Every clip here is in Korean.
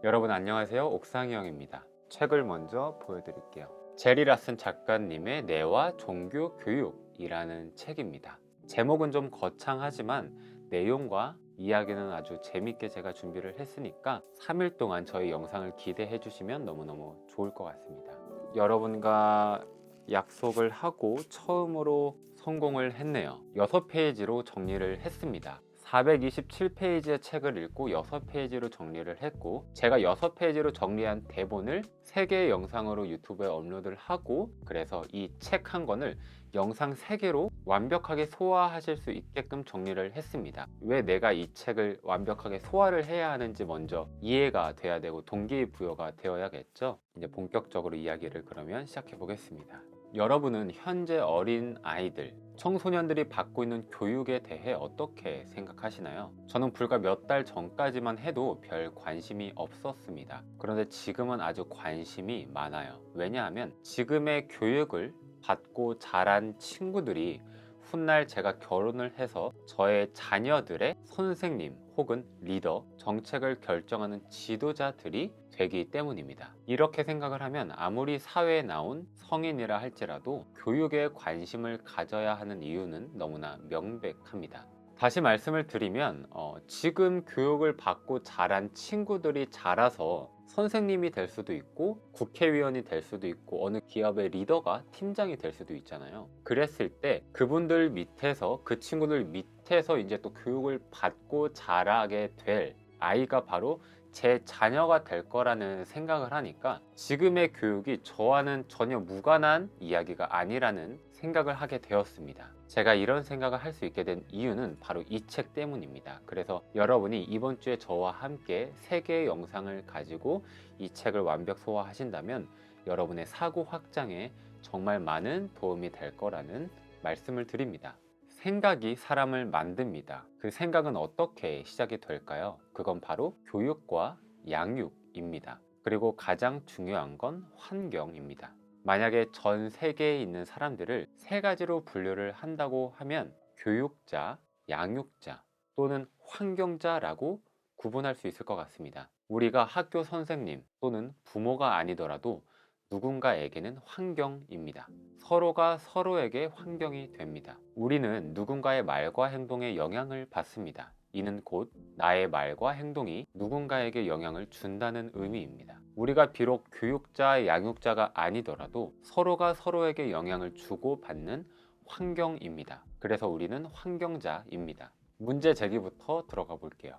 여러분 안녕하세요. 옥상이 형입니다. 책을 먼저 보여드릴게요. 제리 라슨 작가님의 뇌와 종교 교육이라는 책입니다. 제목은 좀 거창하지만 내용과 이야기는 아주 재밌게 제가 준비를 했으니까 3일 동안 저희 영상을 기대해 주시면 너무너무 좋을 것 같습니다. 여러분과 약속을 하고 처음으로 성공을 했네요. 6페이지로 정리를 했습니다. 427페이지의 책을 읽고 6페이지로 정리를 했고, 제가 6페이지로 정리한 대본을 3개의 영상으로 유튜브에 업로드를 하고, 그래서 이 책 한 권을 영상 3개로 완벽하게 소화하실 수 있게끔 정리를 했습니다. 왜 내가 이 책을 완벽하게 소화를 해야 하는지 먼저 이해가 돼야 되고 동기부여가 되어야겠죠. 이제 본격적으로 이야기를 그러면 시작해 보겠습니다. 여러분은 현재 어린 아이들, 청소년들이 받고 있는 교육에 대해 어떻게 생각하시나요? 저는 불과 몇 달 전까지만 해도 별 관심이 없었습니다. 그런데 지금은 아주 관심이 많아요. 왜냐하면 지금의 교육을 받고 자란 친구들이 훗날 제가 결혼을 해서 저의 자녀들의 선생님 혹은 리더, 정책을 결정하는 지도자들이 되기 때문입니다. 이렇게 생각을 하면 아무리 사회에 나온 성인이라 할지라도 교육에 관심을 가져야 하는 이유는 너무나 명백합니다. 다시 말씀을 드리면 지금 교육을 받고 자란 친구들이 자라서 선생님이 될 수도 있고 국회의원이 될 수도 있고 어느 기업의 리더가 팀장이 될 수도 있잖아요. 그랬을 때 그분들 밑에서, 그 친구들 밑에서 이제 또 교육을 받고 자라게 될 아이가 바로 제 자녀가 될 거라는 생각을 하니까 지금의 교육이 저와는 전혀 무관한 이야기가 아니라는 생각을 하게 되었습니다. 제가 이런 생각을 할 수 있게 된 이유는 바로 이 책 때문입니다. 그래서 여러분이 이번 주에 저와 함께 3개의 영상을 가지고 이 책을 완벽 소화하신다면 여러분의 사고 확장에 정말 많은 도움이 될 거라는 말씀을 드립니다. 생각이 사람을 만듭니다. 그 생각은 어떻게 시작이 될까요? 그건 바로 교육과 양육입니다. 그리고 가장 중요한 건 환경입니다. 만약에 전 세계에 있는 사람들을 3가지로 분류를 한다고 하면 교육자, 양육자 또는 환경자라고 구분할 수 있을 것 같습니다. 우리가 학교 선생님 또는 부모가 아니더라도 누군가에게는 환경입니다. 서로가 서로에게 환경이 됩니다. 우리는 누군가의 말과 행동에 영향을 받습니다. 이는 곧 나의 말과 행동이 누군가에게 영향을 준다는 의미입니다. 우리가 비록 교육자, 양육자가 아니더라도 서로가 서로에게 영향을 주고받는 환경입니다. 그래서 우리는 환경자입니다. 문제 제기부터 들어가 볼게요.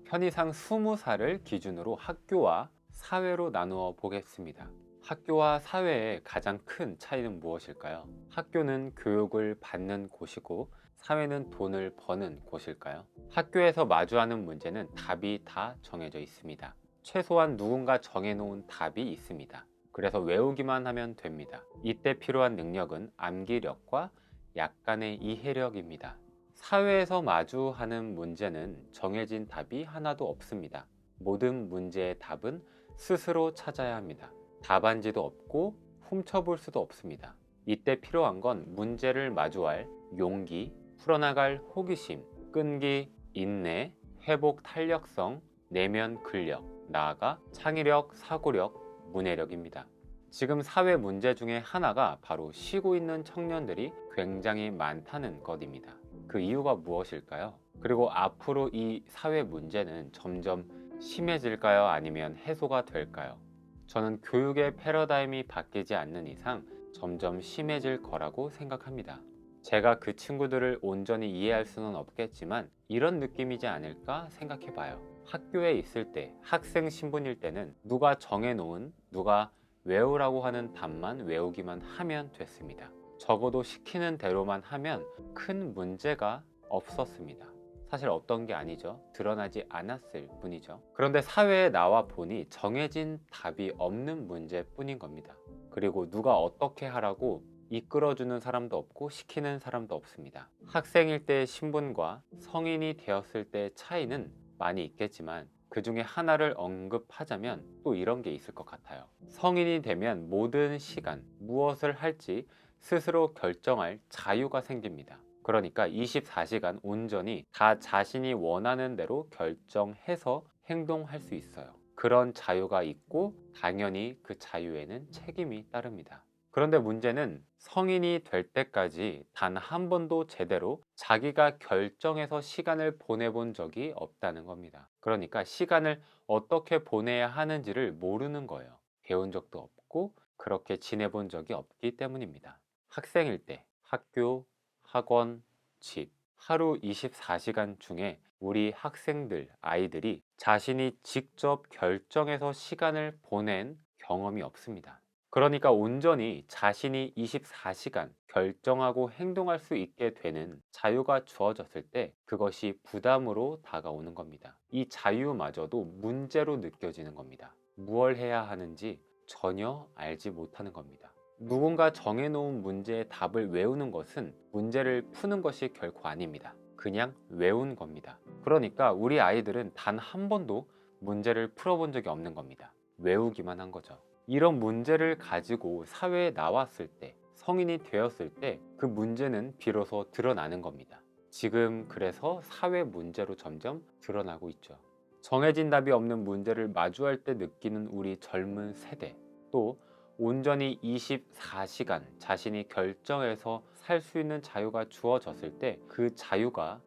편의상 20살을 기준으로 학교와 사회로 나누어 보겠습니다. 학교와 사회의 가장 큰 차이는 무엇일까요? 학교는 교육을 받는 곳이고 사회는 돈을 버는 곳일까요? 학교에서 마주하는 문제는 답이 다 정해져 있습니다. 최소한 누군가 정해놓은 답이 있습니다. 그래서 외우기만 하면 됩니다. 이때 필요한 능력은 암기력과 약간의 이해력입니다. 사회에서 마주하는 문제는 정해진 답이 하나도 없습니다. 모든 문제의 답은 스스로 찾아야 합니다. 답안지도 없고 훔쳐볼 수도 없습니다. 이때 필요한 건 문제를 마주할 용기, 풀어나갈 호기심, 끈기, 인내, 회복 탄력성, 내면 근력, 나아가 창의력, 사고력, 문해력입니다. 지금 사회 문제 중에 하나가 바로 쉬고 있는 청년들이 굉장히 많다는 것입니다. 그 이유가 무엇일까요? 그리고 앞으로 이 사회 문제는 점점 심해질까요? 아니면 해소가 될까요? 저는 교육의 패러다임이 바뀌지 않는 이상 점점 심해질 거라고 생각합니다. 제가 그 친구들을 온전히 이해할 수는 없겠지만 이런 느낌이지 않을까 생각해 봐요. 학교에 있을 때, 학생 신분일 때는 누가 정해놓은, 누가 외우라고 하는 답만 외우기만 하면 됐습니다. 적어도 시키는 대로만 하면 큰 문제가 없었습니다. 사실 없던 게 아니죠. 드러나지 않았을 뿐이죠. 그런데 사회에 나와 보니 정해진 답이 없는 문제뿐인 겁니다. 그리고 누가 어떻게 하라고 이끌어주는 사람도 없고 시키는 사람도 없습니다. 학생일 때의 신분과 성인이 되었을 때의 차이는 많이 있겠지만 그 중에 하나를 언급하자면 또 이런 게 있을 것 같아요. 성인이 되면 모든 시간, 무엇을 할지 스스로 결정할 자유가 생깁니다. 그러니까 24시간 온전히 다 자신이 원하는 대로 결정해서 행동할 수 있어요. 그런 자유가 있고 당연히 그 자유에는 책임이 따릅니다. 그런데 문제는 성인이 될 때까지 단 한 번도 제대로 자기가 결정해서 시간을 보내본 적이 없다는 겁니다. 그러니까 시간을 어떻게 보내야 하는지를 모르는 거예요. 배운 적도 없고 그렇게 지내본 적이 없기 때문입니다. 학생일 때 학교, 학원, 집, 하루 24시간 중에 우리 학생들, 아이들이 자신이 직접 결정해서 시간을 보낸 경험이 없습니다. 그러니까 온전히 자신이 24시간 결정하고 행동할 수 있게 되는 자유가 주어졌을 때 그것이 부담으로 다가오는 겁니다. 이 자유마저도 문제로 느껴지는 겁니다. 무엇을 해야 하는지 전혀 알지 못하는 겁니다. 누군가 정해놓은 문제의 답을 외우는 것은 문제를 푸는 것이 결코 아닙니다. 그냥 외운 겁니다. 그러니까 우리 아이들은 단 한 번도 문제를 풀어본 적이 없는 겁니다. 외우기만 한 거죠. 이런 문제를 가지고 사회에 나왔을 때, 성인이 되었을 때 그 문제는 비로소 드러나는 겁니다. 지금 그래서 사회 문제로 점점 드러나고 있죠. 정해진 답이 없는 문제를 마주할 때 느끼는 우리 젊은 세대, 또 온전히 24시간 자신이 결정해서 살 수 있는 자유가 주어졌을 때 그 자유가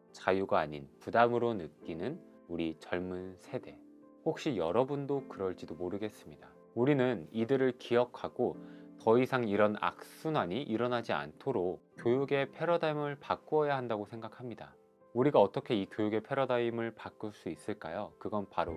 아닌 부담으로 느끼는 우리 젊은 세대. 혹시 여러분도 그럴지도 모르겠습니다. 우리는 이들을 기억하고 더 이상 이런 악순환이 일어나지 않도록 교육의 패러다임을 바꾸어야 한다고 생각합니다. 우리가 어떻게 이 교육의 패러다임을 바꿀 수 있을까요? 그건 바로